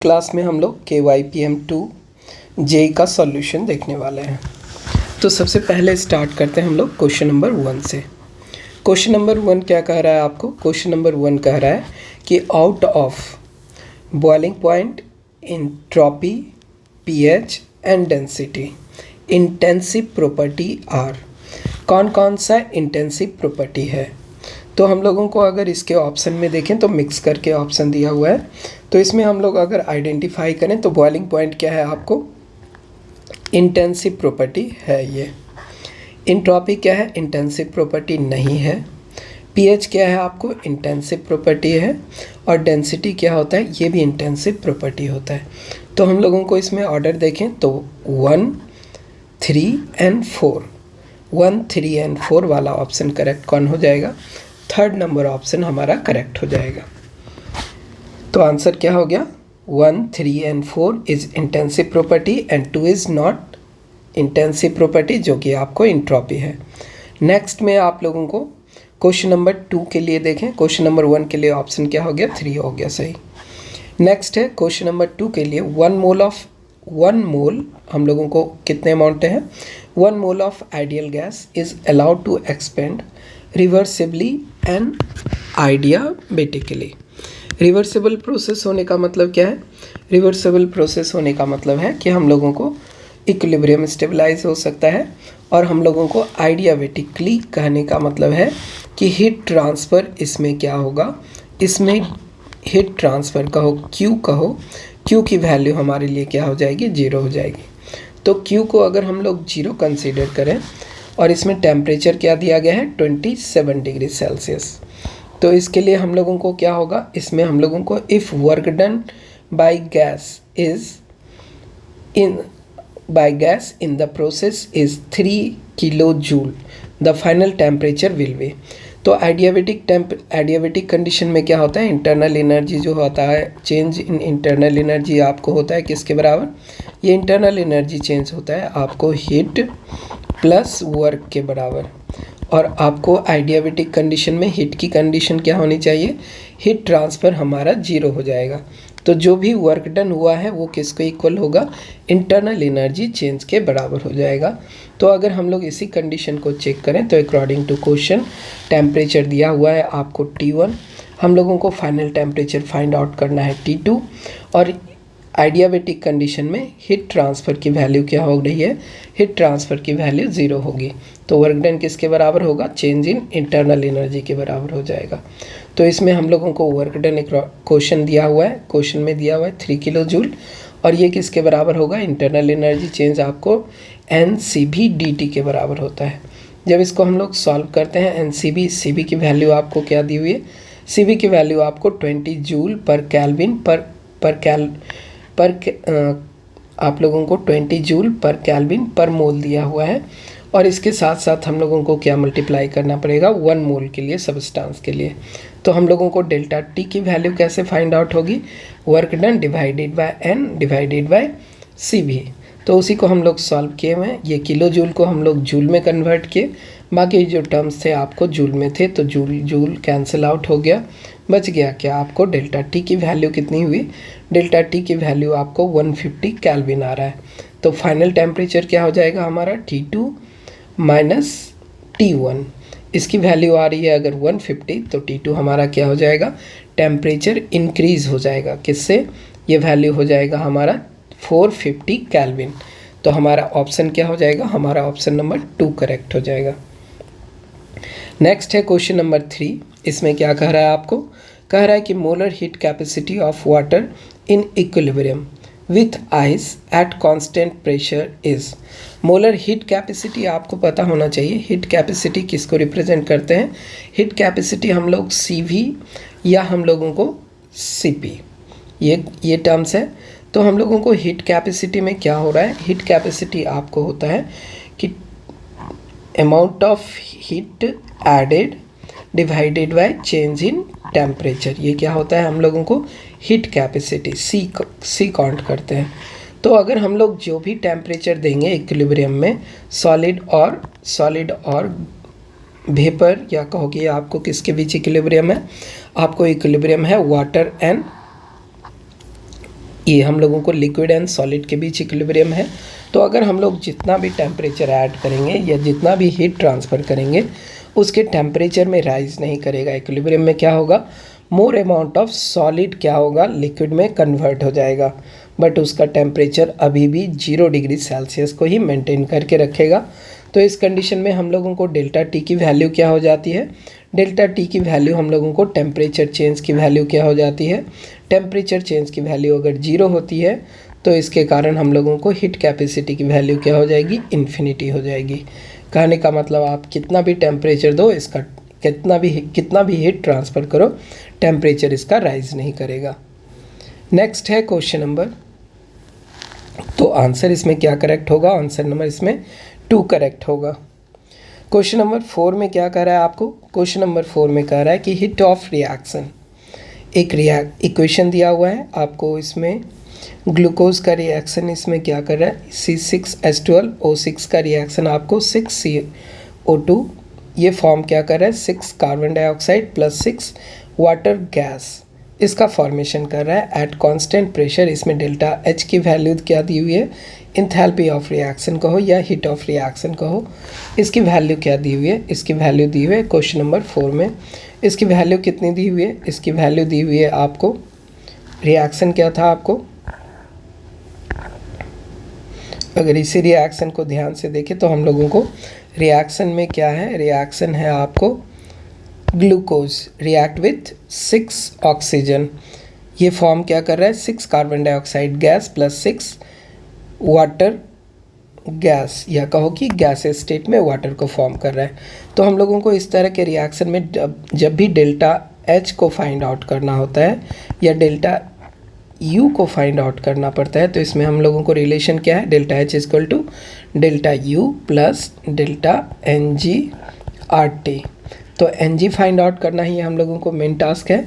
Class में हम लोग KYPM2 जेई का सॉल्यूशन देखने वाले हैं। तो सबसे पहले स्टार्ट करते हैं हम लोग क्वेश्चन नंबर 1 से। क्वेश्चन नंबर 1 क्या कह रहा है आपको? क्वेश्चन नंबर 1 कह रहा है कि out of boiling point, entropy, pH and density intensive property are. कौन कौन सा इंटेंसिव प्रॉपर्टी है? तो हम लोगों को अगर इसके ऑप्शन में देखें तो मिक्स करके ऑप्शन दिया हुआ है। तो इसमें हम लोग अगर आइडेंटिफाई करें तो बॉइलिंग पॉइंट क्या है आपको? इंटेंसिव प्रॉपर्टी है ये। एंट्रोपी क्या है? इंटेंसिव प्रॉपर्टी नहीं है। पीएच क्या है आपको? इंटेंसिव प्रॉपर्टी है। और डेंसिटी क्या होता है? ये भी इंटेंसिव प्रॉपर्टी होता है। तो हम लोगों को इसमें ऑर्डर देखें तो 1, 3 एंड 4, 1, 3 एंड 4 वाला ऑप्शन करेक्ट कौन हो जाएगा? थर्ड नंबर ऑप्शन हमारा करेक्ट हो जाएगा। तो आंसर क्या हो गया? 1, 3 and 4 is intensive property and 2 is not intensive property, जो कि आपको एंट्रोपी है। नेक्स्ट में आप लोगों को क्वेश्चन नंबर 2 के लिए देखें। क्वेश्चन नंबर 1 के लिए ऑप्शन क्या हो गया? 3 हो गया सही। नेक्स्ट है क्वेश्चन नंबर 2 के लिए 1 मोल हम लोगों को कितने अमाउंट हैं? 1 mole of ideal gas is allowed to expand reversibly and adiabatically. Reversible process होने का मतलब क्या है? रिवर्सिबल प्रोसेस होने का मतलब है कि हम लोगों को इक्विलिब्रियम स्टेबलाइज हो सकता है, और हम लोगों को आइडियाबेटिकली कहने का मतलब है कि हीट ट्रांसफ़र इसमें क्या होगा? इसमें हीट ट्रांसफ़र कहो, क्यू की वैल्यू हमारे लिए क्या हो जाएगी? 0 हो जाएगी। तो क्यू को अगर हम लोग 0 कंसीडर करें और इसमें टेम्परेचर क्या दिया गया है? 27 डिग्री सेल्सियस। तो इसके लिए हम लोगों को क्या होगा? इसमें हम लोगों को if work done by gas in the process is 3 kilo joule, the final temperature will be. तो आइडियाबेटिक कंडीशन में क्या होता है? इंटरनल एनर्जी जो होता है, चेंज इन इंटरनल एनर्जी आपको होता है किसके बराबर? ये इंटरनल एनर्जी चेंज होता है आपको हीट प्लस वर्क के बराबर। और आपको आइडियाबेटिक कंडीशन में हीट की कंडीशन क्या होनी चाहिए? हीट ट्रांसफ़र हमारा 0 हो जाएगा। तो जो भी वर्क डन हुआ है वो किसको इक्वल होगा? इंटरनल एनर्जी चेंज के बराबर हो जाएगा। तो अगर हम लोग इसी कंडीशन को चेक करें तो अकॉर्डिंग टू क्वेश्चन टेम्परेचर दिया हुआ है आपको T1, हम लोगों को फाइनल टेम्परेचर फाइंड आउट करना है T2, और आइडियाबेटिक कंडीशन में हीट ट्रांसफ़र की वैल्यू क्या हो रही है? हीट ट्रांसफ़र की वैल्यू 0 होगी। तो वर्क डन किसके बराबर होगा? चेंज इन इंटरनल एनर्जी के बराबर हो जाएगा। तो इसमें हम लोगों को वर्क डन क्वेश्चन दिया हुआ है, क्वेश्चन में दिया हुआ है 3 किलो जूल, और ये किसके बराबर होगा? इंटरनल एनर्जी चेंज आपको NCV dt के बराबर होता है। जब इसको हम लोग सॉल्व करते हैं CB की वैल्यू आपको क्या दी हुई है? CB की वैल्यू आपको 20 जूल पर केल्विन आप लोगों को 20 जूल पर केल्विन पर मोल दिया हुआ है। और इसके साथ साथ हम लोगों को क्या मल्टीप्लाई करना पड़ेगा? 1 मोल के लिए, सब्सटेंस के लिए। तो हम लोगों को डेल्टा T की वैल्यू कैसे फाइंड आउट होगी? Work done divided by N divided by CB। तो उसी को हम लोग सॉल्व किए हुए हैं। ये किलो जूल को हम लोग जूल में कन्वर्ट किए, बाकी जो टर्म्स थे आपको जूल में थे, तो जूल कैंसिल आउट हो गया। बच गया क्या आपको? डेल्टा T की वैल्यू कितनी हुई? डेल्टा T की वैल्यू आपको 150 केल्विन आ रहा है। तो फाइनल टेम्परेचर क्या हो जाएगा हमारा? T2 minus T1। इसकी वैल्यू आ रही है अगर 150, तो T2 हमारा क्या हो जाएगा? टेम्परेचर इंक्रीज़ हो जाएगा। किससे? ये वैल्यू हो जाएगा हमारा 450 केल्विन। तो हमारा ऑप्शन क्या हो जाएगा? हमारा ऑप्शन नंबर 2 करेक्ट हो जाएगा। नेक्स्ट है क्वेश्चन नंबर 3। इसमें क्या कह रहा है आपको? कह रहा है कि molar heat capacity of water in equilibrium with ice at constant pressure is. Molar heat capacity आपको पता होना चाहिए। हीट कैपेसिटी किसको रिप्रेजेंट करते हैं? हीट कैपेसिटी हम लोग CV या हम लोगों को CP, ये टर्म्स है। तो हम लोगों को हीट कैपेसिटी में क्या हो रहा है? हीट कैपेसिटी आपको होता है कि amount of heat added divided by change in temperature. ये क्या होता है? हम लोगों को हीट कैपेसिटी C काउंट करते हैं। तो अगर हम लोग जो भी टेम्परेचर देंगे इक्विलिब्रियम में, सॉलिड और वेपर, या कहो कि आपको किसके बीच इक्विलिब्रियम है? आपको इक्विलिब्रियम है वाटर एंड ये हम लोगों को लिक्विड एंड सॉलिड के बीच इक्विलिब्रियम है। तो अगर हम लोग जितना भी टेम्परेचर ऐड करेंगे या जितना भी हीट ट्रांसफ़र करेंगे उसके टेम्परेचर में राइज नहीं करेगा। इक्विलिब्रियम में क्या होगा, मोर अमाउंट ऑफ सॉलिड क्या होगा, लिक्विड में कन्वर्ट हो जाएगा, बट उसका टेम्परेचर अभी भी 0 डिग्री सेल्सियस को ही मेंटेन करके रखेगा। तो इस कंडीशन में हम लोगों को डेल्टा टी की वैल्यू क्या हो जाती है, डेल्टा टी की वैल्यू हम लोगों को टेम्परेचर चेंज की वैल्यू क्या हो जाती है, टेम्परेचर चेंज की वैल्यू अगर 0 होती है तो इसके कारण हम लोगों को हीट कैपेसिटी की वैल्यू क्या हो जाएगी, इन्फिनिटी हो जाएगी। कहने का मतलब आप कितना भी टेम्परेचर दो, इसका कितना भी हीट ट्रांसफ़र करो, टेम्परेचर इसका राइज नहीं करेगा। नेक्स्ट है क्वेश्चन नंबर, तो आंसर इसमें क्या करेक्ट होगा, आंसर नंबर इसमें 2 करेक्ट होगा। क्वेश्चन नंबर 4 में क्या कह रहा है आपको, क्वेश्चन नंबर 4 में कह रहा है कि हीट ऑफ रिएक्शन, एक इक्वेशन दिया हुआ है आपको, इसमें ग्लूकोज का रिएक्शन इसमें क्या कर रहा है, C6H12O6 का रिएक्शन आपको 6CO2 ये फॉर्म क्या कर रहा है, 6 carbon dioxide plus 6 water gas, इसका फॉर्मेशन कर रहा है एट कांस्टेंट प्रेशर। इसमें डेल्टा H की वैल्यू क्या दी हुई है, इंथैल्पी ऑफ रिएक्शन कहो या हीट ऑफ रिएक्शन कहो, इसकी वैल्यू क्या दी हुई है, इसकी वैल्यू दी हुई है क्वेश्चन नंबर 4 में। इसकी वैल्यू कितनी दी हुई है, इसकी वैल्यू दी हुई है आपको, रिएक्शन क्या था आपको, अगर इसी रिएक्शन को ध्यान से देखें तो हम लोगों को रिएक्शन में क्या है, रिएक्शन है आपको ग्लूकोज रिएक्ट विथ 6 ऑक्सीजन, ये फॉर्म क्या कर रहा है, 6 carbon dioxide gas plus 6 water gas, या कहो कि गैस स्टेट में वाटर को फॉर्म कर रहा है। तो हम लोगों को इस तरह के रिएक्शन में जब भी डेल्टा H को फाइंड आउट करना होता है या डेल्टा U को फाइंड आउट करना पड़ता है, तो इसमें हम लोगों को रिलेशन क्या है, delta H equal to delta U plus delta NG/RT। तो NG फाइंड आउट करना ही हम लोगों को मेन टास्क है।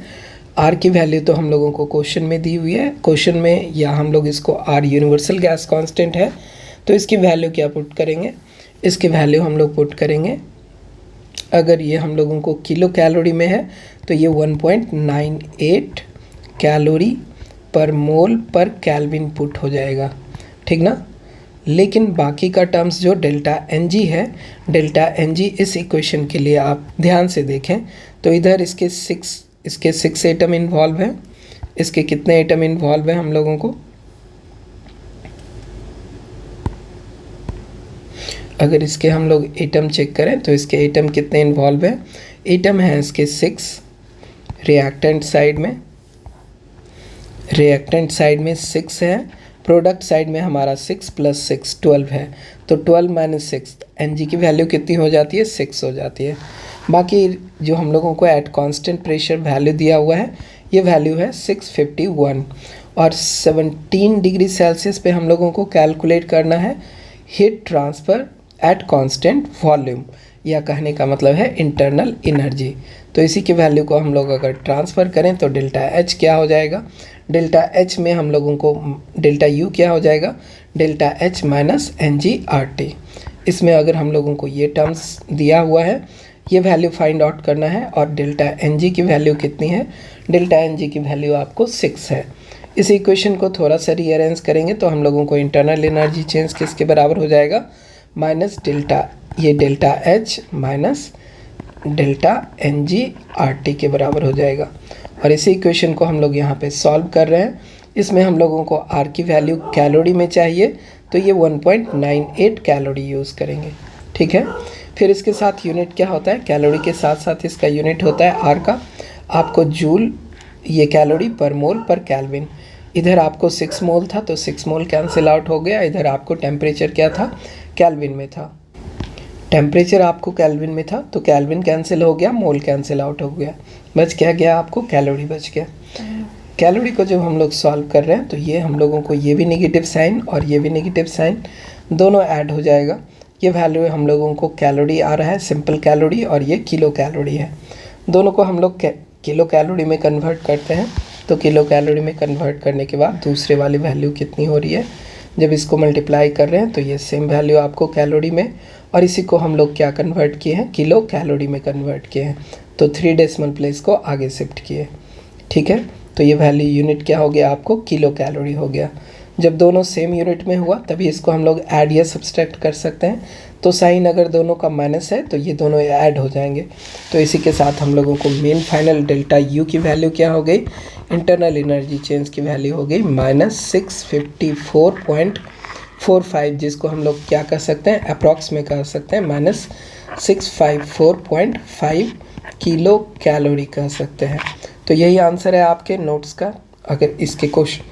R की वैल्यू तो हम लोगों को क्वेश्चन में दी हुई है, क्वेश्चन में, या हम लोग इसको R यूनिवर्सल गैस कांस्टेंट है, तो इसकी वैल्यू क्या पुट करेंगे, इसकी वैल्यू हम लोग पुट करेंगे, अगर ये हम लोगों को किलो कैलोरी में है तो ये 1.98 कैलोरी पर मोल पर केल्विन पुट हो जाएगा, ठीक ना। लेकिन बाकी का टर्म्स जो डेल्टा Ng है, डेल्टा Ng इस इक्वेशन के लिए आप ध्यान से देखें तो इधर इसके 6 एटम इन्वॉल्व हैं, इसके कितने एटम इन्वॉल्व हैं हम लोगों को, अगर इसके हम लोग एटम चेक करें तो इसके एटम कितने इन्वॉल्व हैं, एटम है इसके 6, रिएक्टेंट साइड में 6 है, प्रोडक्ट साइड में हमारा 6 + 6 12 है, तो 12 - 6 Ng की वैल्यू कितनी हो जाती है, 6 हो जाती है। बाकी जो हम लोगों को एट कांस्टेंट प्रेशर वैल्यू दिया हुआ है, ये वैल्यू है 651, और 17 डिग्री सेल्सियस पे हम लोगों को कैलकुलेट करना है heat transfer at constant volume, या कहने का मतलब है इंटरनल एनर्जी। तो इसी की वैल्यू को हम लोग अगर ट्रांसफ़र करें तो डेल्टा H क्या हो जाएगा, डेल्टा H में हम लोगों को डेल्टा U क्या हो जाएगा, डेल्टा H माइनस NG/RT। इसमें अगर हम लोगों को ये टर्म्स दिया हुआ है, ये वैल्यू फाइंड आउट करना है, और डेल्टा Ng की वैल्यू कितनी है, डेल्टा Ng की वैल्यू आपको 6 है। इस इक्वेशन को थोड़ा सा रीअरेंज करेंगे तो हम लोगों को इंटरनल एनर्जी चेंज किसके बराबर हो जाएगा, माइनस डेल्टा, ये delta H minus delta NG/RT के बराबर हो जाएगा। और इसी इक्वेशन को हम लोग यहाँ पे सॉल्व कर रहे हैं, इसमें हम लोगों को R की वैल्यू कैलोरी में चाहिए, तो ये 1.98 कैलोरी यूज़ करेंगे, ठीक है। फिर इसके साथ यूनिट क्या होता है, कैलोरी के साथ साथ इसका यूनिट होता है R का, आपको जूल, ये कैलोरी पर मोल पर केल्विन। इधर आपको 6 मोल था तो 6 मोल कैंसिल आउट हो गया, इधर आपको टेम्परेचर क्या था, केल्विन में था, टेम्परेचर आपको केल्विन में था तो केल्विन कैंसिल हो गया, मोल कैंसिल आउट हो गया, बच क्या गया आपको, कैलोरी बच गया। कैलोरी को जब हम लोग सॉल्व कर रहे हैं तो ये हम लोगों को ये भी नेगेटिव साइन और ये भी नेगेटिव साइन दोनों ऐड हो जाएगा। ये वैल्यू हम लोगों को कैलोरी आ रहा है, सिंपल कैलोरी, और ये किलो कैलोरी है। दोनों को हम लोग किलो कैलोरी में कन्वर्ट करते हैं, तो किलो कैलोरी में कन्वर्ट करने के बाद दूसरे वाली वैल्यू कितनी हो रही है, जब इसको मल्टीप्लाई कर रहे हैं तो ये सेम वैल्यू आपको कैलोरी में, और इसी को हम लोग क्या कन्वर्ट किए हैं, किलो कैलोरी में कन्वर्ट किए हैं, तो 3 डेसिमल प्लेस को आगे शिफ्ट किए, ठीक है। तो ये वैल्यू यूनिट क्या हो गया आपको, किलो कैलोरी हो गया। जब दोनों सेम यूनिट में हुआ तभी इसको हम लोग ऐड या सब्सट्रैक्ट कर सकते हैं। तो साइन अगर दोनों का माइनस है तो ये दोनों ऐड हो जाएंगे। तो इसी के साथ हम लोगों को मेन फाइनल डेल्टा यू की वैल्यू क्या हो गई, इंटरनल एनर्जी चेंज की वैल्यू हो गई -654.45, जिसको हम लोग क्या कर सकते हैं, अप्रॉक्स में कह सकते हैं -654.5 किलो कैलोरी कह सकते हैं। तो यही आंसर है आपके नोट्स का। अगर इसके क्वेश्चन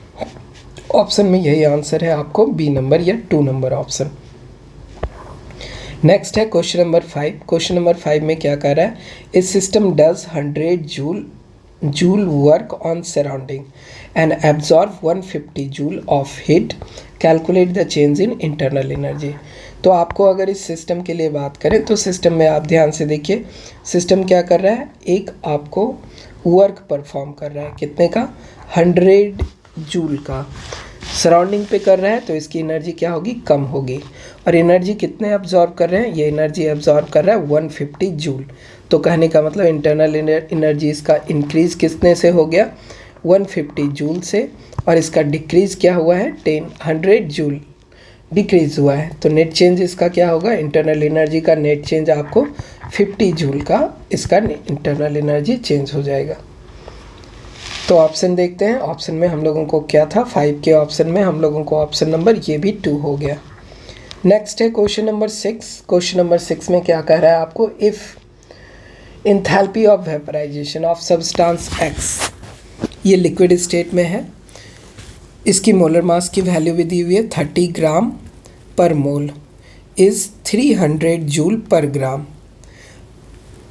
ऑप्शन में यही आंसर है आपको बी नंबर या 2 नंबर ऑप्शन। नेक्स्ट है क्वेश्चन नंबर 5। क्वेश्चन नंबर 5 में क्या कह रहा है, इस system does 100 joule work on surrounding and absorb 150 joule of heat, calculate the change in internal energy. तो आपको अगर इस सिस्टम के लिए बात करें तो सिस्टम में आप ध्यान से देखिए, सिस्टम क्या कर रहा है, एक आपको वर्क परफॉर्म कर रहा है, कितने का, 100 जूल का सराउंडिंग पे कर रहा है, तो इसकी एनर्जी क्या होगी, कम होगी। और एनर्जी कितने एब्जॉर्ब कर रहे हैं, ये एनर्जी एब्जॉर्ब कर रहा है 150 जूल। तो कहने का मतलब इंटरनल एनर्जी इसका इंक्रीज कितने से हो गया, 150 जूल से, और इसका डिक्रीज क्या हुआ है, 100 जूल डिक्रीज हुआ है। तो नेट चेंज इसका क्या होगा, इंटरनल एनर्जी का नेट चेंज आपको 50 जूल का इसका इंटरनल एनर्जी चेंज हो जाएगा। तो ऑप्शन देखते हैं, ऑप्शन में हम लोगों को क्या था, 5 के ऑप्शन में हम लोगों को ऑप्शन नंबर ये भी 2 हो गया। नेक्स्ट है क्वेश्चन नंबर 6। क्वेश्चन नंबर 6 में क्या कह रहा है आपको, if enthalpy of vaporization of substance X, ये लिक्विड स्टेट में है, इसकी मोलर मास की वैल्यू भी दी हुई है 30 ग्राम पर मोल, इज़ 300 जूल पर ग्राम।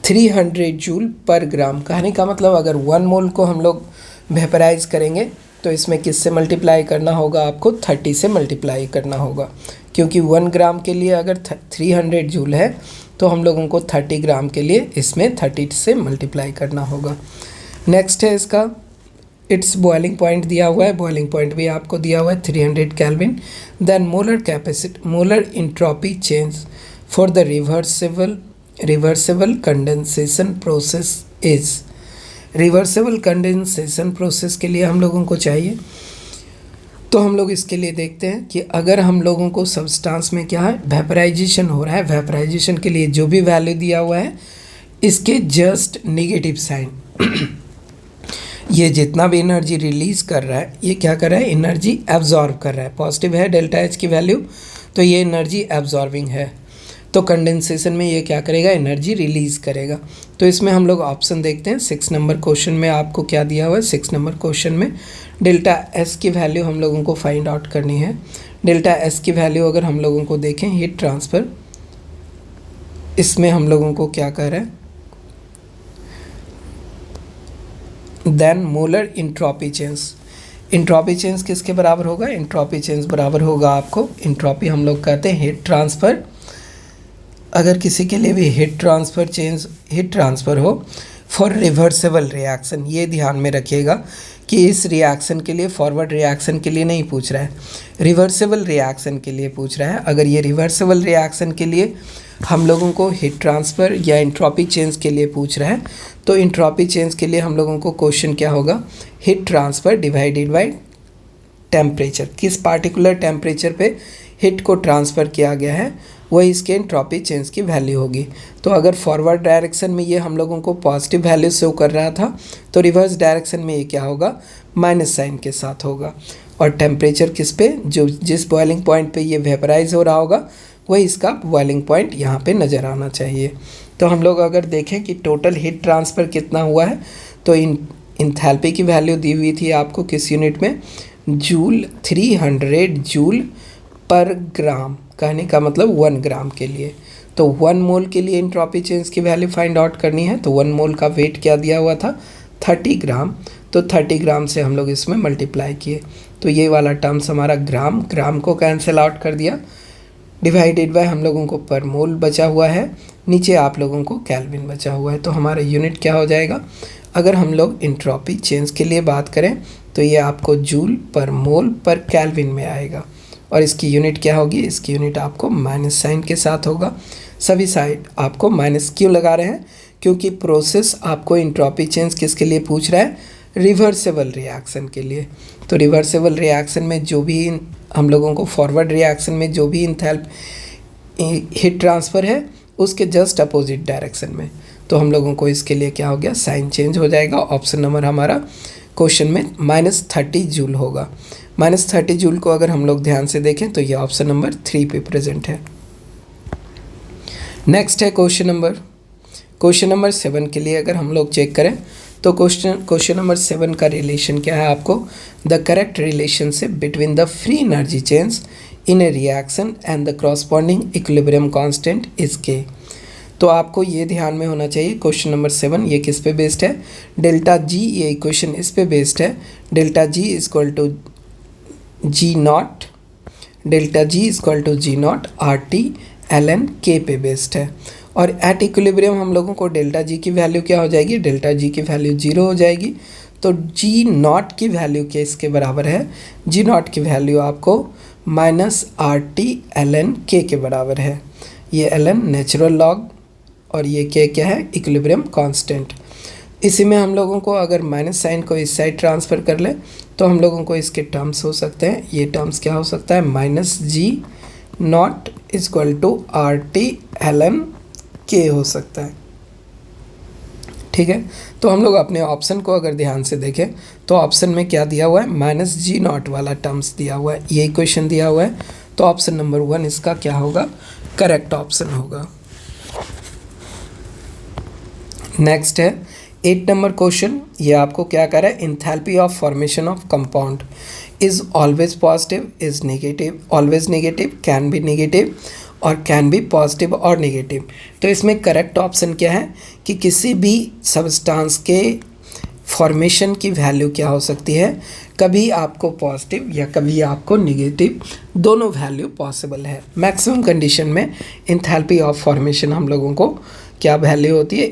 300 जूल पर ग्राम कहने का मतलब अगर 1 मोल को हम लोग वेपराइज करेंगे तो इसमें किससे मल्टीप्लाई करना होगा, आपको 30 से मल्टीप्लाई करना होगा, क्योंकि 1 ग्राम के लिए अगर 300 जूल है तो हम लोगों को 30 ग्राम के लिए इसमें 30 से मल्टीप्लाई करना होगा। नेक्स्ट है इसका इट्स बॉइलिंग पॉइंट दिया हुआ है, बॉइलिंग पॉइंट भी आपको दिया हुआ है 300 Kelvin. Then molar entropy change for the reversible condensation process is. Reversible condensation process के लिए हम लोगों को चाहिए, तो हम लोग इसके लिए देखते हैं कि अगर हम लोगों को सब्सटेंस में क्या है, वेपराइजेशन हो रहा है, वेपराइजेशन के लिए जो भी वैल्यू दिया हुआ है इसके जस्ट नेगेटिव साइन ये जितना भी एनर्जी रिलीज़ कर रहा है ये क्या कर रहा है, एनर्जी एब्जॉर्ब कर रहा है। पॉजिटिव है डेल्टा एच की वैल्यू, तो ये एनर्जी एब्जॉर्बिंग है। तो कंडेंसेशन में ये क्या करेगा, एनर्जी रिलीज़ करेगा। तो इसमें हम लोग ऑप्शन देखते हैं। 6 नंबर क्वेश्चन में आपको क्या दिया हुआ है, 6 नंबर क्वेश्चन में डेल्टा एस की वैल्यू हम लोगों को फाइंड आउट करनी है। डेल्टा एस की वैल्यू अगर हम लोगों को देखें, हीट ट्रांसफ़र, इसमें हम लोगों को क्या कह रहा है, then molar entropy change. Entropy change किसके बराबर होगा, इंट्रोपी चेंज बराबर होगा आपको, इंट्रोपी हम लोग कहते हैं हीट ट्रांसफ़र। अगर किसी के लिए भी हीट ट्रांसफ़र हो फॉर रिवर्सिबल रिएक्शन, ये ध्यान में रखिएगा कि इस रिएक्शन के लिए, फॉरवर्ड रिएक्शन के लिए नहीं पूछ रहा है, रिवर्सिबल रिएक्शन के लिए पूछ रहा है। अगर ये रिवर्सिबल रिएक्शन के लिए हम लोगों को हीट ट्रांसफ़र या इंट्रोपी चेंज के लिए पूछ रहा है, तो इंट्रोपी चेंज के लिए हम लोगों को क्वेश्चन क्या होगा, heat transfer divided by temperature, किस पार्टिकुलर टेम्परेचर पे हीट को ट्रांसफ़र किया गया है वही इसके इंट्रोपी चेंज की वैल्यू होगी। तो अगर फॉरवर्ड डायरेक्शन में ये हम लोगों को पॉजिटिव वैल्यू शो कर रहा था, तो रिवर्स डायरेक्शन में ये क्या होगा, माइनस साइन के साथ होगा। और टेम्परेचर किस पे, जो जिस बॉइलिंग पॉइंट पे ये वेपराइज हो रहा होगा वही इसका बॉइलिंग पॉइंट यहाँ पे नज़र आना चाहिए। तो हम लोग अगर देखें कि टोटल हीट ट्रांसफ़र कितना हुआ है, तो इंथैल्पी की वैल्यू दी हुई थी आपको किस यूनिट में, जूल, 300 जूल पर ग्राम, कहने का मतलब 1 ग्राम के लिए। तो 1 मोल के लिए इंट्रोपी चेंज की वैल्यू फाइंड आउट करनी है, तो 1 मोल का वेट क्या दिया हुआ था, 30 ग्राम। तो 30 ग्राम से हम लोग इसमें मल्टीप्लाई किए, तो ये वाला टर्म्स हमारा ग्राम को कैंसिल आउट कर दिया, डिवाइडेड बाय हम लोगों को पर मोल बचा हुआ है, नीचे आप लोगों को केल्विन बचा हुआ है। तो हमारा यूनिट क्या हो जाएगा, अगर हम लोग इंट्रोपी चेंज के लिए बात करें तो ये आपको जूल पर मोल पर केल्विन में आएगा। और इसकी यूनिट क्या होगी, इसकी यूनिट आपको माइनस साइन के साथ होगा। सभी साइड आपको माइनस क्यों लगा रहे हैं, क्योंकि प्रोसेस आपको इंट्रोपी चेंज किसके लिए पूछ रहा है, रिवर्सेबल रिएक्शन के लिए। तो रिवर्सेबल रिएक्शन में जो भी हम लोगों को फॉरवर्ड रिएक्शन में जो भी हीट ट्रांसफ़र है उसके जस्ट अपोजिट डायरेक्शन में, तो हम लोगों को इसके लिए क्या हो गया, साइन चेंज हो जाएगा। ऑप्शन नंबर हमारा क्वेश्चन में -30 जूल होगा। -30 जूल को अगर हम लोग ध्यान से देखें तो ये ऑप्शन नंबर 3 पे प्रेजेंट है। नेक्स्ट है क्वेश्चन नंबर 7 के लिए अगर हम लोग चेक करें तो क्वेश्चन नंबर 7 का रिलेशन क्या है आपको, the correct relationship between the free energy change in A reaction and the corresponding equilibrium constant is के। तो आपको ये ध्यान में होना चाहिए क्वेश्चन नंबर 7 ये किस पे बेस्ड है, डेल्टा जी, ये इक्वेशन इस पे बेस्ड है, delta G equal to G naught, delta G equal to G naught R T L N के पे बेस्ड है। और एट इक्विलिब्रियम हम लोगों को डेल्टा जी की वैल्यू क्या हो जाएगी, डेल्टा जी की वैल्यू 0 हो जाएगी। तो जी नॉट की वैल्यू के इसके बराबर है, जी नॉट की वैल्यू आपको -RT/ln(k) के बराबर है। ये ln नेचुरल लॉग और ये k क्या है, इक्विलिब्रियम कांस्टेंट। इसी में हम लोगों को अगर माइनस साइन को इस साइड ट्रांसफ़र कर ले तो हम लोगों को इसके टर्म्स हो सकते हैं, ये टर्म्स क्या हो सकता है, -G not equal to RT/ln(k) हो सकता है। ठीक है, तो हम लोग अपने ऑप्शन को अगर ध्यान से देखें तो ऑप्शन में क्या दिया हुआ है, -G नॉट वाला टर्म्स दिया हुआ है, ये इक्वेशन दिया हुआ है। तो ऑप्शन नंबर 1 इसका क्या होगा, करेक्ट ऑप्शन होगा। नेक्स्ट है 8 नंबर क्वेश्चन, ये आपको क्या कर रहा है, enthalpy of formation of compound is always positive, is negative, always negative, can be negative और कैन बी पॉजिटिव और नेगेटिव। तो इसमें करेक्ट ऑप्शन क्या है कि किसी भी सब्सटेंस के फॉर्मेशन की वैल्यू क्या हो सकती है, कभी आपको पॉजिटिव या कभी आपको नेगेटिव, दोनों वैल्यू पॉसिबल है। मैक्सिमम कंडीशन में एंथैल्पी ऑफ फॉर्मेशन हम लोगों को क्या वैल्यू होती है,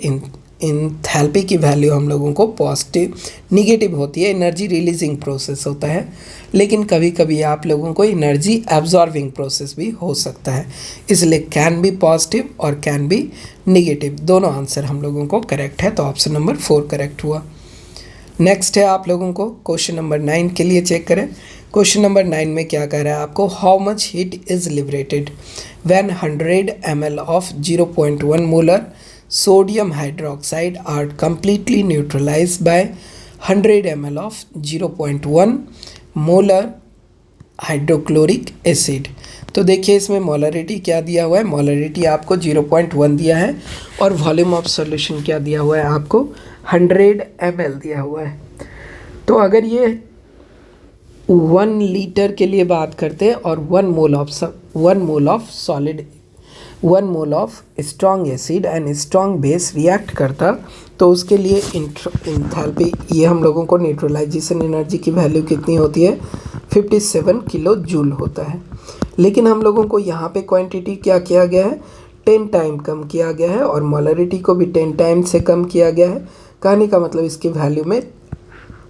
एंथैल्पी की वैल्यू हम लोगों को पॉजिटिव निगेटिव होती है, एनर्जी रिलीजिंग प्रोसेस होता है। लेकिन कभी कभी आप लोगों को एनर्जी एब्जॉर्बिंग प्रोसेस भी हो सकता है, इसलिए कैन बी पॉजिटिव और कैन बी निगेटिव, दोनों आंसर हम लोगों को करेक्ट है। तो ऑप्शन नंबर 4 करेक्ट हुआ। नेक्स्ट है आप लोगों को क्वेश्चन नंबर 9 के लिए चेक करें। क्वेश्चन नंबर 9 में क्या कह रहा है आपको, how much heat is liberated when 100 ml of 0.1 molar sodium hydroxide are completely neutralized by 100 ml of 0.1 molar hydrochloric acid. तो देखिए इसमें मोलरिटी क्या दिया हुआ है, मोलरिटी आपको 0.1 दिया है और वॉल्यूम ऑफ सॉल्यूशन क्या दिया हुआ है आपको, 100 ml दिया हुआ है। तो अगर ये 1 लीटर के लिए बात करते हैं और 1 mole of strong acid and strong base react करता, तो उसके लिए एंथैल्पी, ये हम लोगों को न्यूट्रलाइजेशन एनर्जी की वैल्यू कितनी होती है, 57 किलो जूल होता है। लेकिन हम लोगों को यहाँ पे क्वांटिटी क्या किया गया है, 10 टाइम कम किया गया है और मोलरिटी को भी 10 टाइम से कम किया गया है। कहने का मतलब इसकी वैल्यू में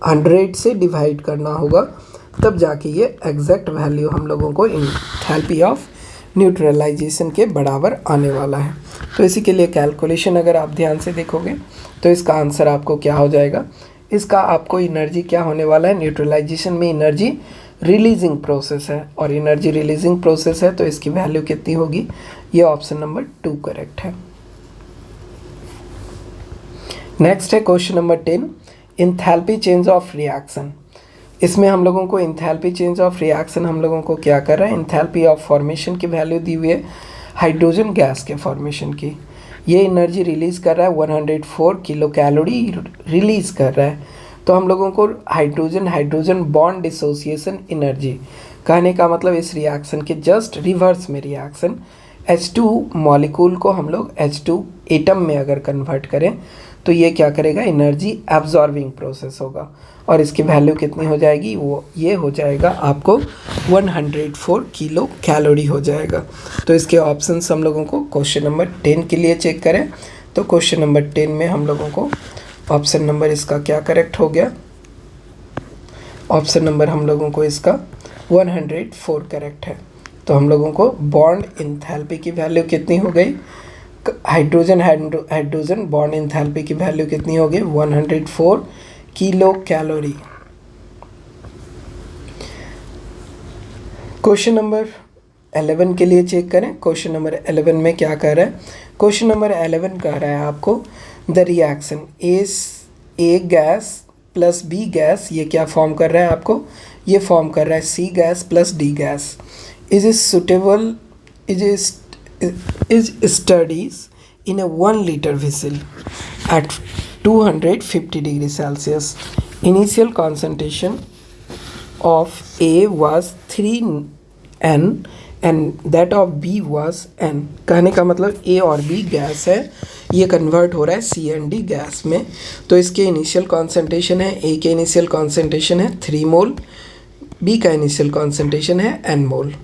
100 से डिवाइड करना होगा, तब जाके ये एग्जैक्ट वैल्यू हम लोगों को एंथैल्पी ऑफ न्यूट्रलाइजेशन के बराबर आने वाला है। तो इसी के लिए कैलकुलेशन अगर आप ध्यान से देखोगे तो इसका आंसर आपको क्या हो जाएगा, इसका आपको एनर्जी क्या होने वाला है, न्यूट्रलाइजेशन में एनर्जी रिलीजिंग प्रोसेस है और एनर्जी रिलीजिंग प्रोसेस है तो इसकी वैल्यू कितनी होगी, ये ऑप्शन नंबर 2 करेक्ट है। नेक्स्ट है question number 10, enthalpy change of reaction. इसमें हम लोगों को एंथैल्पी चेंज ऑफ रिएक्शन हम लोगों को क्या कर रहा है, एंथैल्पी ऑफ फॉर्मेशन की वैल्यू दी हुई है हाइड्रोजन गैस के फॉर्मेशन की। ये एनर्जी रिलीज़ कर रहा है 104 किलो कैलोरी रिलीज़ कर रहा है। तो हम लोगों को हाइड्रोजन बॉन्ड डिसोसिएशन एनर्जी, कहने का मतलब इस रिएक्शन के जस्ट रिवर्स में रिएक्शन, H2 मॉलिक्यूल को हम लोग H2 एटम में अगर कन्वर्ट करें तो ये क्या करेगा, एनर्जी एब्जॉर्बिंग प्रोसेस होगा और इसकी वैल्यू कितनी हो जाएगी, वो ये हो जाएगा आपको 104 किलो कैलोरी हो जाएगा। तो इसके ऑप्शंस हम लोगों को क्वेश्चन नंबर 10 के लिए चेक करें तो क्वेश्चन नंबर 10 में हम लोगों को ऑप्शन नंबर इसका क्या करेक्ट हो गया, ऑप्शन नंबर हम लोगों को इसका 104 करेक्ट है। तो हम लोगों को बॉन्ड एंथैल्पी की वैल्यू कितनी हो गई, हाइड्रोजन बॉन्ड एंथैल्पी की वैल्यू कितनी हो गई, 104 किलो कैलोरी। क्वेश्चन नंबर 11 के लिए चेक करें। क्वेश्चन नंबर 11 में क्या कह रहा है? क्वेश्चन नंबर 11 कह रहा है आपको the reaction A gas plus B gas, ये क्या फॉर्म कर रहा है आपको? ये फॉर्म कर रहा है C gas plus D gas. Is suitable is studies in a 1 liter vessel at 250 degrees Celsius. Initial concentration of A was 3N and that of B was N. कहने का मतलब A और B गैस है, ये convert हो रहा है CND gas में। तो इसके इनिशियल कॉन्सेंट्रेशन है, A के इनिशियल कॉन्सेंट्रेशन है 3 मोल, B का इनिशियल कॉन्सेंट्रेशन है N मोल।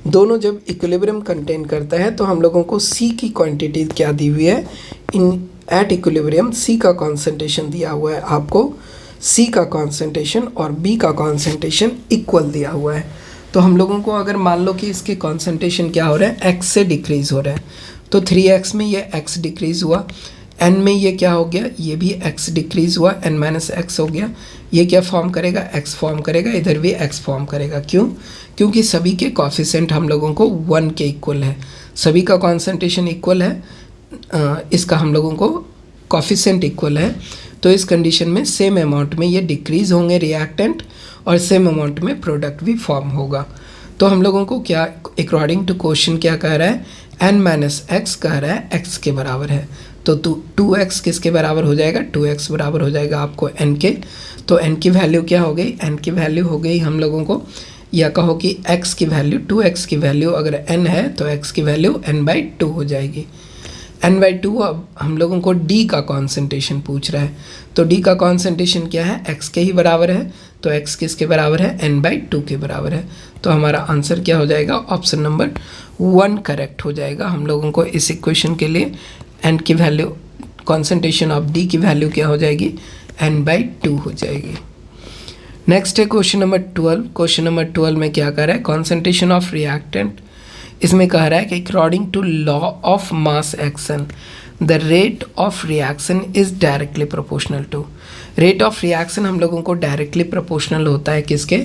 दोनों जब इक्विलिब्रियम कंटेन करता है तो हम लोगों को C की क्वांटिटी क्या दी हुई है? इन एट इक्विलिब्रियम C का कॉन्सेंट्रेशन दिया हुआ है आपको, C का कॉन्सेंट्रेशन और B का कॉन्सेंट्रेशन इक्वल दिया हुआ है। तो हम लोगों को अगर मान लो कि इसके कॉन्सेंट्रेशन क्या हो रहा है? X से डिक्रीज़ हो रहा है, तो 3x में ये x डिक्रीज़ हुआ, n में ये क्या हो गया? ये भी x डिक्रीज़ हुआ, n माइनस एक्स हो गया। ये क्या फॉर्म करेगा? x फॉर्म करेगा, इधर भी x फॉर्म करेगा। क्यों? क्योंकि सभी के कॉफिशेंट हम लोगों को 1 के इक्वल है, सभी का कॉन्सेंट्रेशन इक्वल है, इसका हम लोगों को कॉफिशेंट इक्वल है। तो इस कंडीशन में सेम अमाउंट में ये डिक्रीज़ होंगे रिएक्टेंट और सेम अमाउंट में प्रोडक्ट भी फॉर्म होगा। तो हम लोगों को क्या अकॉर्डिंग टू क्वेश्चन क्या कह रहा है? n माइनस एक्स कह रहा है x के बराबर है। तो 2x किसके बराबर हो जाएगा? 2x बराबर हो जाएगा आपको n के। तो n की वैल्यू क्या हो गई? n की वैल्यू हो गई हम लोगों को, या कहो कि x की वैल्यू 2x की वैल्यू अगर n है तो x की वैल्यू n/2 हो जाएगी। n/2 अब हम लोगों को d का कॉन्सेंट्रेशन पूछ रहा है, तो d का कॉन्सेंट्रेशन क्या है? x के ही बराबर है, तो x किसके बराबर है? n/2 के बराबर है। तो हमारा आंसर क्या हो जाएगा? ऑप्शन नंबर 1 करेक्ट हो जाएगा। हम लोगों को इस इक्वेशन के लिए n की वैल्यू, कॉन्सेंट्रेशन ऑफ d की वैल्यू क्या हो जाएगी? n/2 हो जाएगी। नेक्स्ट है क्वेश्चन नंबर 12। क्वेश्चन नंबर 12 में क्या कह रहा है? Concentration of reactant. इसमें कह रहा है कि according to law of mass action the rate of reaction is directly proportional to. Rate of reaction हम लोगों को डायरेक्टली प्रोपोर्शनल होता है किसके?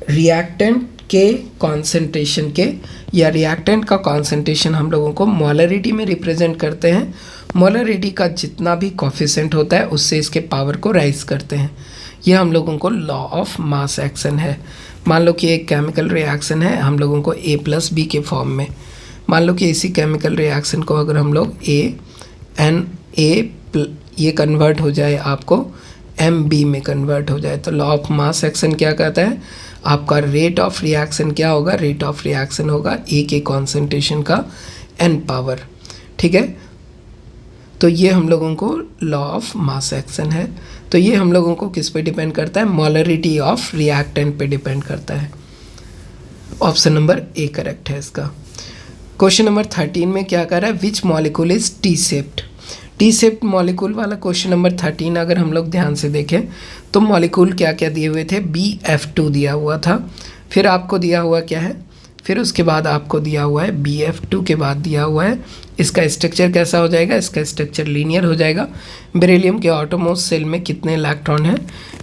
रिएक्टेंट के कॉन्सेंट्रेशन के, या रिएक्टेंट का कॉन्सेंट्रेशन हम लोगों को मोलरिटी में रिप्रेजेंट करते हैं। मोलरिटी का जितना भी कॉफिशेंट होता है उससे इसके पावर को राइज करते हैं। ये हम लोगों को लॉ ऑफ मास एक्शन है। मान लो कि एक केमिकल रिएक्शन है हम लोगों को A प्लस बी के फॉर्म में, मान लो कि इसी केमिकल रिएक्शन को अगर हम लोग ये कन्वर्ट हो जाए आपको MB में कन्वर्ट हो जाए, तो लॉ ऑफ मास एक्शन क्या कहता है? आपका रेट ऑफ रिएक्शन क्या होगा? रेट ऑफ रिएक्शन होगा A के कॉन्सेंट्रेशन का n पावर। ठीक है, तो ये हम लोगों को लॉ ऑफ मास एक्शन है। तो ये हम लोगों को किस पे डिपेंड करता है? मोलरिटी ऑफ रिएक्टेंट पे डिपेंड करता है। ऑप्शन नंबर A करेक्ट है इसका। क्वेश्चन नंबर 13 में क्या कर रहा है? Which molecule is T shaped. T shaped molecule वाला क्वेश्चन नंबर 13 अगर हम लोग ध्यान से देखें तो मॉलिक्यूल क्या क्या दिए हुए थे? BF2 दिया हुआ था, फिर आपको दिया हुआ क्या है? फिर उसके बाद आपको दिया हुआ है BF2 के बाद दिया हुआ है इसका स्ट्रक्चर कैसा हो जाएगा? इसका स्ट्रक्चर लीनियर हो जाएगा। बेरिलियम के ऑटोमोस्ट सेल में कितने इलेक्ट्रॉन हैं?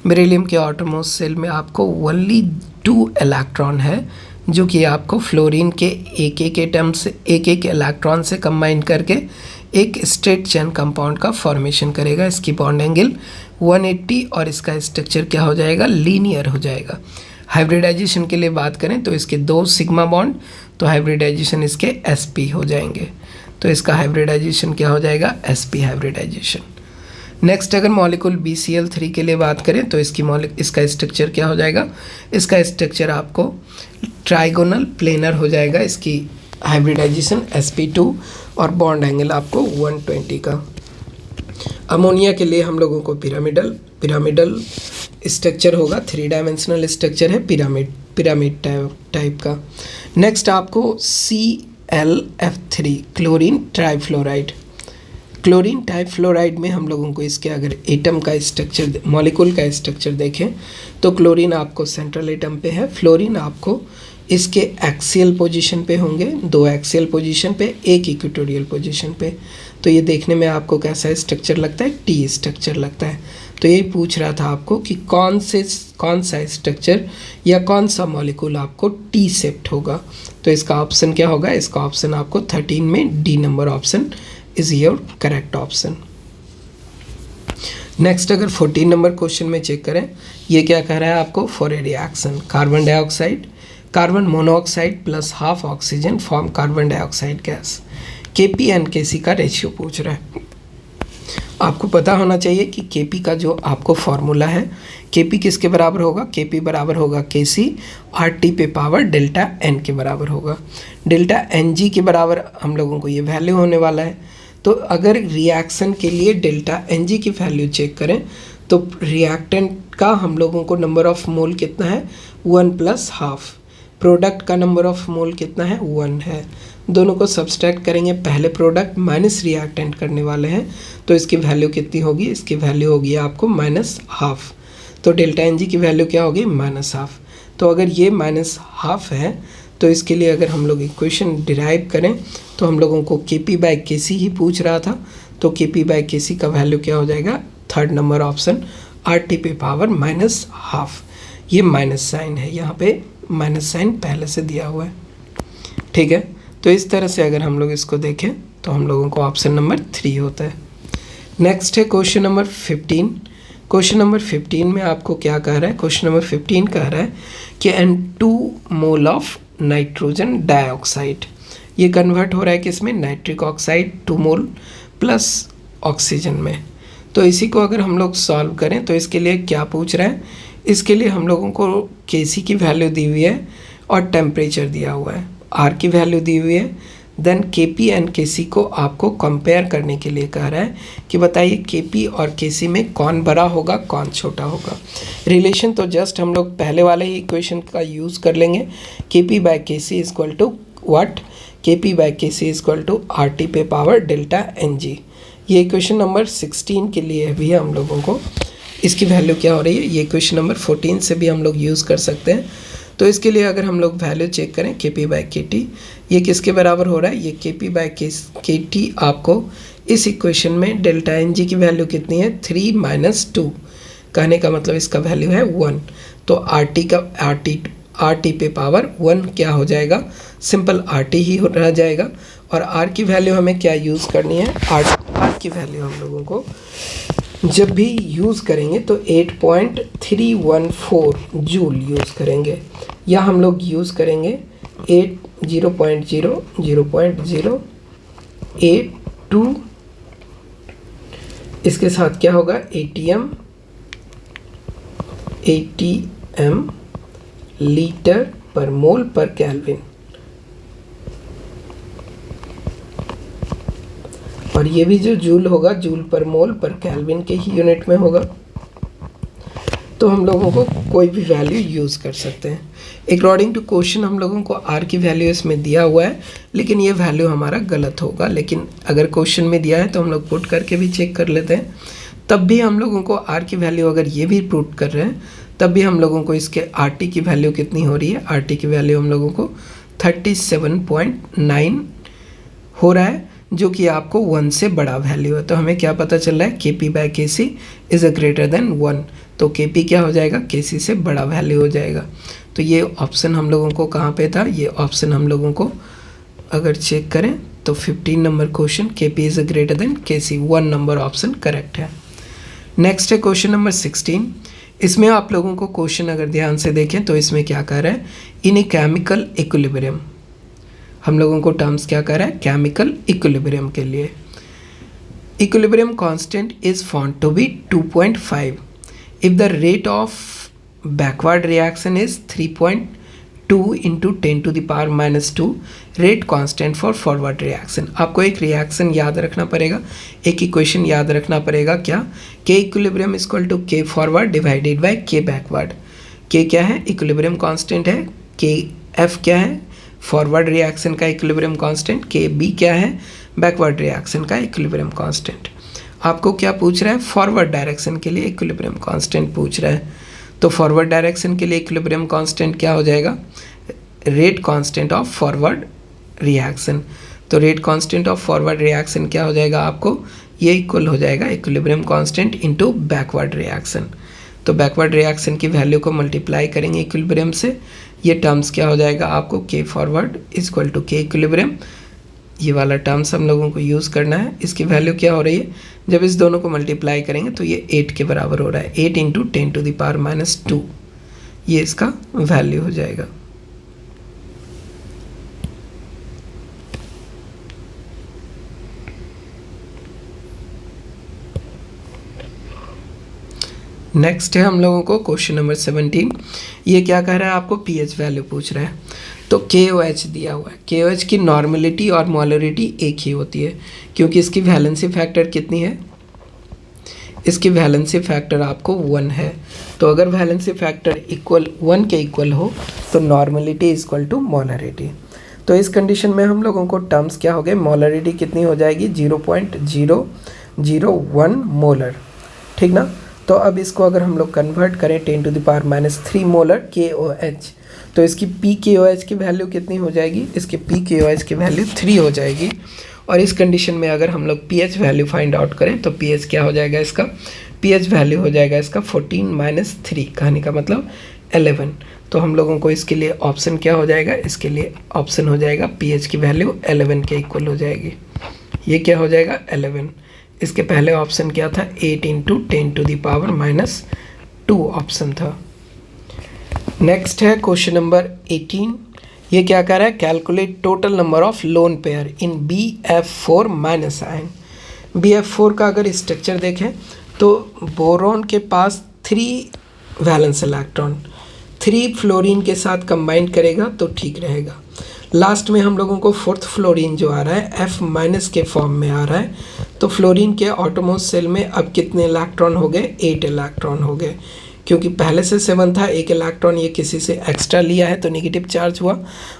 बेरिलियम के ऑटोमोस्ट सेल में आपको ओनली 2 इलेक्ट्रॉन है, जो कि आपको फ्लोरीन के एक एटम से एक इलेक्ट्रॉन से कंबाइन करके एक स्ट्रेट चेन कंपाउंड का फॉर्मेशन करेगा। इसकी बॉन्ड एंगल 180 और इसका स्ट्रक्चर क्या हो जाएगा? लीनियर हो जाएगा। हाइब्रिडाइजेशन के लिए बात करें तो इसके 2 सिग्मा बॉन्ड, तो हाइब्रिडाइजेशन इसके sp हो जाएंगे। तो इसका हाइब्रिडाइजेशन क्या हो जाएगा? sp hybridization. नेक्स्ट अगर मॉलिक्यूल BCl3 के लिए बात करें तो इसका स्ट्रक्चर क्या हो जाएगा? इसका स्ट्रक्चर आपको ट्राइगोनल प्लेनर हो जाएगा। इसकी हाइब्रिडाइजेशन sp2 और बॉन्ड एंगल आपको 120 का। अमोनिया के लिए हम लोगों को पिरामिडल स्ट्रक्चर होगा, 3 डायमेंशनल स्ट्रक्चर है, पिरामिड टाइप का। नेक्स्ट आपको ClF3 chlorine trifluoride. Chlorine trifluoride में हम लोगों को इसके अगर एटम का स्ट्रक्चर, मॉलिक्यूल का स्ट्रक्चर देखें तो क्लोरीन आपको सेंट्रल एटम पे है, फ्लोरीन आपको इसके एक्सियल पोजीशन पे होंगे, 2 एक्सियल पोजीशन पे, 1 इक्वेटोरियल पोजीशन पे। तो ये देखने में आपको कैसा स्ट्रक्चर लगता है? टी स्ट्रक्चर लगता है। तो यही पूछ रहा था आपको कि कौन सा स्ट्रक्चर या कौन सा मॉलिक्यूल आपको टी सेप्ट होगा। तो इसका ऑप्शन क्या होगा, इसका ऑप्शन आपको 13 में D number option is your correct option. Next अगर 14 नंबर क्वेश्चन में चेक करें, ये क्या कह रहा है आपको, for a reaction carbon dioxide carbon monoxide plus half oxygen form carbon dioxide gas, KP and KC का रेशियो पूछ रहा है। आपको पता होना चाहिए कि केपी का जो आपको फॉर्मूला है, केपी किसके बराबर होगा, केपी बराबर होगा केसी आरटी पे पावर डेल्टा एन के बराबर होगा। डेल्टा एन जी के बराबर हम लोगों को ये वैल्यू होने वाला है। तो अगर रिएक्शन के लिए डेल्टा एन जी की वैल्यू चेक करें तो रिएक्टेंट का हम लोगों को नंबर ऑफ मोल कितना है, 1 प्लस हाफ। प्रोडक्ट का नंबर ऑफ मोल कितना है, 1 है। दोनों को सब्सट्रैक्ट करेंगे, पहले प्रोडक्ट माइनस रिएक्टेंट करने वाले हैं, तो इसकी वैल्यू कितनी होगी, इसकी वैल्यू होगी आपको माइनस हाफ। तो डेल्टा एन जी की वैल्यू क्या होगी, माइनस हाफ। तो अगर ये माइनस हाफ है तो इसके लिए अगर हम लोग इक्वेशन डिराइव करें तो हम लोगों को के पी बाई के सी ही पूछ रहा था। तो के पी बाई के सी का वैल्यू क्या हो जाएगा, third number option are T पे पावर माइनस हाफ। ये माइनस साइन है, यहाँ पे माइनस साइन पहले से दिया हुआ है, ठीक है। तो इस तरह से अगर हम लोग इसको देखें तो हम लोगों को ऑप्शन नंबर 3 होता है। नेक्स्ट है क्वेश्चन नंबर 15। क्वेश्चन नंबर 15 में आपको क्या कह रहा है, क्वेश्चन नंबर 15 कह रहा है कि N2 mole of nitrogen dioxide, ये कन्वर्ट हो रहा है कि इसमें नाइट्रिक ऑक्साइड 2 मोल प्लस ऑक्सीजन में। तो इसी को अगर हम लोग सॉल्व करें तो इसके लिए क्या पूछ रहा है, इसके लिए हम लोगों को केसी की वैल्यू दी हुई है और टेम्परेचर दिया हुआ है, आर की वैल्यू दी हुई है। देन केपी एंड केसी को आपको कंपेयर करने के लिए कह रहा है कि बताइए केपी और केसी में कौन बड़ा होगा कौन छोटा होगा। रिलेशन तो जस्ट हम लोग पहले वाले ही इक्वेशन का यूज़ कर लेंगे, Kp by Kc is equal to what, Kp by Kc is equal to R T पे पावर डेल्टा एन जी। ये इक्वेशन नंबर 16 के लिए भी हम लोगों को इसकी वैल्यू क्या हो रही है, ये इक्वेशन नंबर 14 से भी हम लोग यूज़ कर सकते हैं। तो इसके लिए अगर हम लोग वैल्यू चेक करें के पी बाई के टी, ये किसके बराबर हो रहा है, ये के पी बाई के टी आपको इस इक्वेशन में डेल्टा एन जी की वैल्यू कितनी है, 3 माइनस 2, कहने का मतलब इसका वैल्यू है 1। तो आर टी का आर टी पे पावर 1 क्या हो जाएगा, सिंपल आर टी ही रह जाएगा। और आर की वैल्यू हमें क्या यूज़ करनी है, आर की वैल्यू हम लोगों को जब भी यूज़ करेंगे तो 8.314 जूल यूज़ करेंगे, या हम लोग यूज़ करेंगे 0.082, इसके साथ क्या होगा ATM लीटर पर मोल पर केल्विन, और ये भी जो जूल होगा जूल पर मोल पर केल्विन के ही यूनिट में होगा। तो हम लोगों को कोई भी वैल्यू यूज़ कर सकते हैं। अकॉर्डिंग टू क्वेश्चन हम लोगों को आर की वैल्यू इसमें दिया हुआ है, लेकिन ये वैल्यू हमारा गलत होगा। लेकिन अगर क्वेश्चन में दिया है तो हम लोग पुट करके भी चेक कर लेते हैं, तब भी हम लोगों को आर की वैल्यू अगर ये भी पुट कर रहे हैं तब भी हम लोगों को इसके आर टी की वैल्यू कितनी हो रही है, आर टी की वैल्यू हम लोगों को 37.9 हो रहा है, जो कि आपको 1 से बड़ा वैल्यू है। तो हमें क्या पता चल रहा है, के पी बाई के सी इज़ अ ग्रेटर देन 1। तो के पी क्या हो जाएगा, के सी से बड़ा वैल्यू हो जाएगा। तो ये ऑप्शन हम लोगों को कहाँ पे था, ये ऑप्शन हम लोगों को अगर चेक करें तो 15 नंबर क्वेश्चन के P is a greater than के सी, 1 नंबर ऑप्शन करेक्ट है। नेक्स्ट है क्वेश्चन नंबर 16। इसमें आप लोगों को क्वेश्चन अगर ध्यान से देखें तो इसमें क्या कह रहा है, इन ए केमिकल इक्विलिब्रियम, हम लोगों को टर्म्स क्या कह रहा है, केमिकल इक्विलिब्रियम के लिए equilibrium constant is found to be 2.5 if the rate of backward reaction is 3.2 into 10⁻⁻2 rate constant for forward reaction. आपको एक रिएक्शन याद रखना पड़ेगा, एक इक्वेशन याद रखना पड़ेगा, क्या, के इक्विलिब्रियम इज इक्वल टू के फॉरवर्ड डिवाइडेड बाय के बैकवर्ड। के क्या है, इक्विलिब्रियम कांस्टेंट है, के एफ क्या है, फॉरवर्ड रिएक्शन का इक्विलिब्रियम कांस्टेंट, के बी क्या है, बैकवर्ड रिएक्शन का इक्विलिब्रियम कांस्टेंट। आपको क्या पूछ रहा है, फॉरवर्ड डायरेक्शन के लिए इक्विलिब्रियम कांस्टेंट पूछ रहा है। तो फॉरवर्ड डायरेक्शन के लिए इक्विलिब्रियम कांस्टेंट क्या हो जाएगा, rate constant of forward reaction. तो rate constant of forward reaction क्या हो जाएगा आपको, ये इक्वल हो जाएगा equilibrium constant into backward reaction. तो बैकवर्ड रिएक्शन की वैल्यू को मल्टीप्लाई करेंगे इक्विलिब्रियम से, ये टर्म्स क्या हो जाएगा आपको K forward is equal to K equilibrium, ये वाला टर्म्स हम लोगों को यूज़ करना है। इसकी वैल्यू क्या हो रही है, जब इस दोनों को मल्टीप्लाई करेंगे तो ये 8 के बराबर हो रहा है, 8 इंटू 10⁻², ये इसका वैल्यू हो जाएगा। नेक्स्ट है हम लोगों को क्वेश्चन नंबर 17। ये क्या कह रहा है आपको, पीएच वैल्यू पूछ रहा है। तो KOH दिया हुआ है, KOH की नॉर्मलिटी और मोलरिटी एक ही होती है, क्योंकि इसकी वैलेंसी फैक्टर कितनी है, इसकी वैलेंसी फैक्टर आपको 1 है। तो अगर वैलेंसी फैक्टर इक्वल 1 के इक्वल हो तो normality is equal to molarity. तो इस कंडीशन में हम लोगों को टर्म्स क्या हो गए, मोलरिटी कितनी हो जाएगी 0.001 मोलर, ठीक ना। तो अब इसको अगर हम लोग कन्वर्ट करें 10⁻³ मोलर KOH, तो इसकी PKOH की वैल्यू कितनी हो जाएगी, इसकी PKOH की वैल्यू 3 हो जाएगी। और इस कंडीशन में अगर हम लोग pH वैल्यू फाइंड आउट करें तो pH क्या हो जाएगा, इसका pH वैल्यू हो जाएगा इसका 14 - 3, कहने का मतलब 11। तो हम लोगों को इसके लिए ऑप्शन क्या हो जाएगा, इसके लिए ऑप्शन हो जाएगा pH की वैल्यू 11 के इक्वल हो जाएगी। ये क्या हो जाएगा 11। इसके पहले ऑप्शन क्या था, 8 इंटू 10⁻² ऑप्शन था। नेक्स्ट है क्वेश्चन नंबर 18। ये क्या कह रहा है, calculate total number of lone pair in BF4 minus ion. BF4 का अगर स्ट्रक्चर देखें तो बोरोन के पास 3 वैलेंस इलेक्ट्रॉन, 3 फ्लोरीन के साथ कंबाइन करेगा तो ठीक रहेगा। लास्ट में हम लोगों को 4th फ्लोरीन जो आ रहा है F- के फॉर्म में आ रहा है, तो फ्लोरीन के ऑटोमोस्ट सेल में अब कितने इलेक्ट्रॉन हो गए, 8 इलेक्ट्रॉन हो गए, क्योंकि पहले से 7 था, एक इलेक्ट्रॉन ये किसी से एक्स्ट्रा लिया है तो नेगेटिव चार्ज हुआ,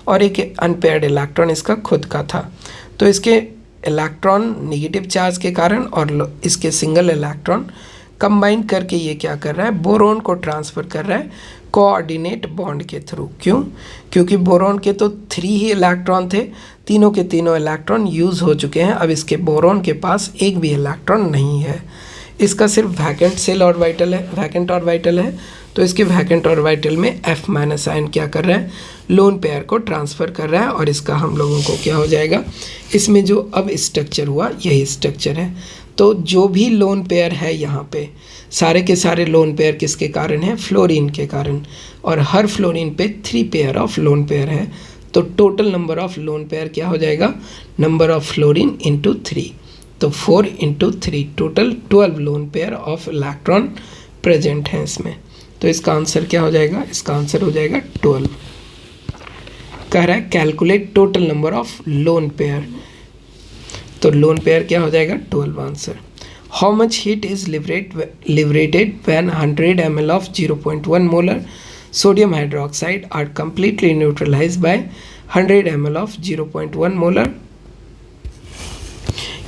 और एक अनपेयर्ड इलेक्ट्रॉन इसका खुद का था। तो इसके इलेक्ट्रॉन नेगेटिव चार्ज के कारण और इसके सिंगल इलेक्ट्रॉन कंबाइन करके ये क्या कर रहा है, बोरोन को ट्रांसफ़र कर रहा है कोऑर्डिनेट बॉन्ड के थ्रू। क्यों, क्योंकि बोरोन के तो 3 ही इलेक्ट्रॉन थे, तीनों के तीनों इलेक्ट्रॉन यूज़ हो चुके हैं, अब इसके बोरोन के पास एक भी इलेक्ट्रॉन नहीं है, इसका सिर्फ वैकेंट सेल ऑर्बिटल है, वैकेंट ऑर्बिटल है। तो इसके वैकेंट ऑर्बिटल में F- आयन क्या कर रहा है, लोन पेयर को ट्रांसफ़र कर रहा है, और इसका हम लोगों को क्या हो जाएगा, इसमें जो अब स्ट्रक्चर हुआ यही स्ट्रक्चर है। तो जो भी लोन पेयर है यहाँ पे, सारे के सारे लोन पेयर किसके कारण है, फ्लोरीन के कारण, और हर फ्लोरीन पे 3 पेयर ऑफ लोन पेयर है। तो total number of lone pair क्या हो जाएगा, नंबर ऑफ फ्लोरीन इंटू 3, तो 4 into 3, total 12 lone pair of electron present हैं इसमें। तो इसका आंसर क्या हो जाएगा, इसका आंसर हो जाएगा 12। कह रहा है calculate total number of lone pair, तो लोन पेयर क्या हो जाएगा 12 answer. How much heat is liberated when 100 ml of 0.1 molar sodium hydroxide are completely neutralized by 100 ml of 0.1 molar।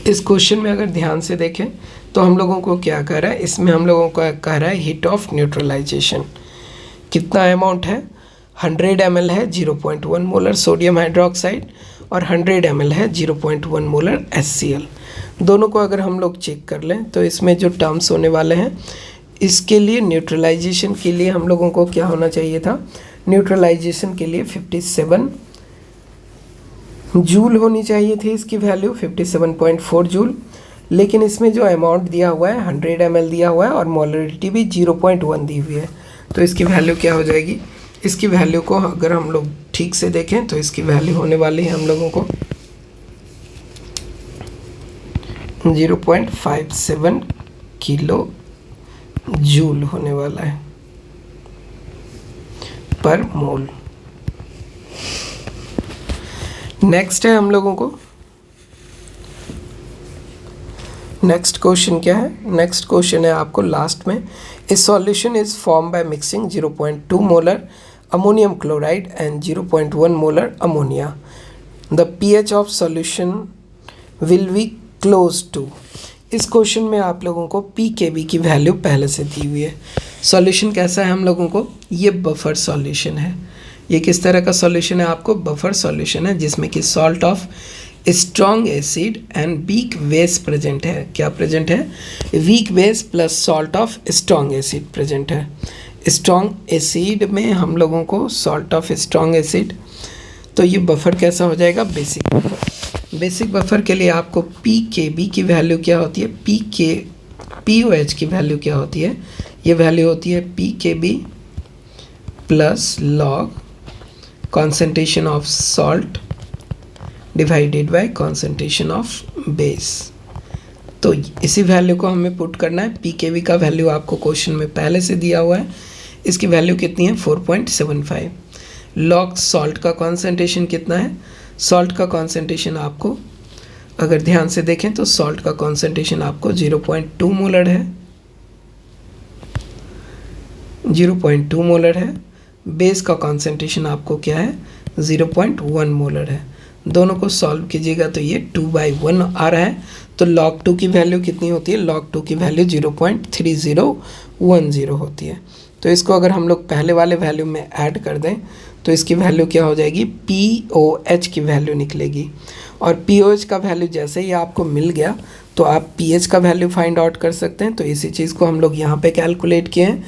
इस क्वेश्चन में अगर ध्यान से देखें तो हम लोगों को क्या कह रहा है, इसमें हम लोगों को कह रहा है हीट ऑफ न्यूट्रलाइजेशन। कितना अमाउंट है, 100 ml है 0.1 मोलर सोडियम हाइड्रोक्साइड, और 100 ml है 0.1 मोलर HCl। दोनों को अगर हम लोग चेक कर लें तो इसमें जो टर्म्स होने वाले हैं, इसके लिए न्यूट्रलाइजेशन के लिए हम लोगों को क्या होना चाहिए था, न्यूट्रलाइजेशन के लिए 57 जूल होनी चाहिए थी इसकी वैल्यू, 57.4 जूल। लेकिन इसमें जो अमाउंट दिया हुआ है 100 ml दिया हुआ है, और मोलरिटी भी 0.1 दी हुई है, तो इसकी वैल्यू क्या हो जाएगी, इसकी वैल्यू को अगर हम लोग ठीक से देखें तो इसकी वैल्यू होने वाली है हम लोगों को 0.57 किलो जूल होने वाला है पर मोल। नेक्स्ट है हम लोगों को, नेक्स्ट क्वेश्चन क्या है, नेक्स्ट क्वेश्चन है आपको लास्ट में, a solution is form by mixing 0.2 molar ammonium chloride and 0.1 molar ammonia, the pH of solution will be close to. इस क्वेश्चन में आप लोगों को pKb की वैल्यू पहले से दी हुई है। सॉल्यूशन कैसा है हम लोगों को, ये बफर सॉल्यूशन है। ये किस तरह का सॉल्यूशन है, आपको बफर सॉल्यूशन है, जिसमें कि salt of strong acid and weak base present है। क्या प्रेजेंट है? Weak base plus salt of strong acid present है। स्ट्रॉन्ग एसिड में हम लोगों को सॉल्ट ऑफ स्ट्रॉन्ग एसिड, तो ये बफर कैसा हो जाएगा? Basic buffer. बेसिक बफर के लिए आपको पीकेबी की वैल्यू क्या होती है? पीओएच की वैल्यू क्या होती है? ये वैल्यू होती है pKb plus log concentration of salt divided by concentration of base. तो इसी वैल्यू को हमें पुट करना है। पीकेबी का वैल्यू आपको क्वेश्चन में पहले से दिया हुआ है। इसकी वैल्यू कितनी है? 4.75। लॉग सॉल्ट का कॉन्सेंट्रेशन कितना है? सॉल्ट का कॉन्सेंट्रेशन आपको अगर ध्यान से देखें तो सॉल्ट का कॉन्सेंट्रेशन आपको 0.2 मोलर है, 0.2 मोलर है। बेस का कॉन्सेंट्रेशन आपको क्या है? 0.1 मोलर है। दोनों को सॉल्व कीजिएगा तो ये 2/1 आ रहा है। तो log 2 की वैल्यू कितनी होती है? log 2 की वैल्यू 0.3010 होती है। तो इसको अगर हम लोग पहले वाले वैल्यू में ऐड कर दें तो इसकी वैल्यू क्या हो जाएगी? POH की वैल्यू निकलेगी। और POH का वैल्यू जैसे ही आपको मिल गया तो आप pH का वैल्यू फाइंड आउट कर सकते हैं। तो इसी चीज़ को हम लोग यहाँ पे कैलकुलेट किए हैं।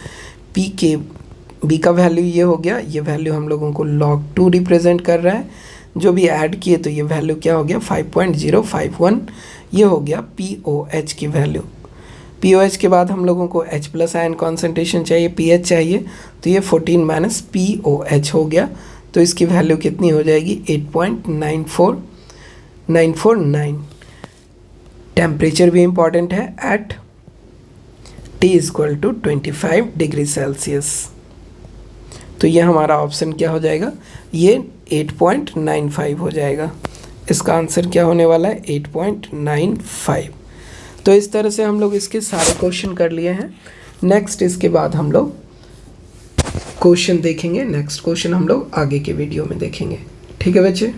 PKB का वैल्यू ये हो गया, ये वैल्यू हम लोगों को log 2 रिप्रेजेंट कर रहा है। जो भी ऐड किए तो ये वैल्यू क्या हो गया? 5.051। ये हो गया POH की वैल्यू। POH के बाद हम लोगों को H प्लस आयन कॉन्सेंट्रेशन चाहिए, pH चाहिए, तो ये 14 माइनस POH हो गया। तो इसकी वैल्यू कितनी हो जाएगी? 8.94949। टेम्परेचर भी इम्पॉर्टेंट है। At T = 25 degree Celsius. तो ये हमारा ऑप्शन क्या हो जाएगा? ये 8.95 हो जाएगा। इसका आंसर क्या होने वाला है? 8.95। तो इस तरह से हम लोग इसके सारे क्वेश्चन कर लिए हैं। नेक्स्ट इसके बाद हम लोग क्वेश्चन देखेंगे। नेक्स्ट क्वेश्चन हम लोग आगे के वीडियो में देखेंगे। ठीक है बच्चे?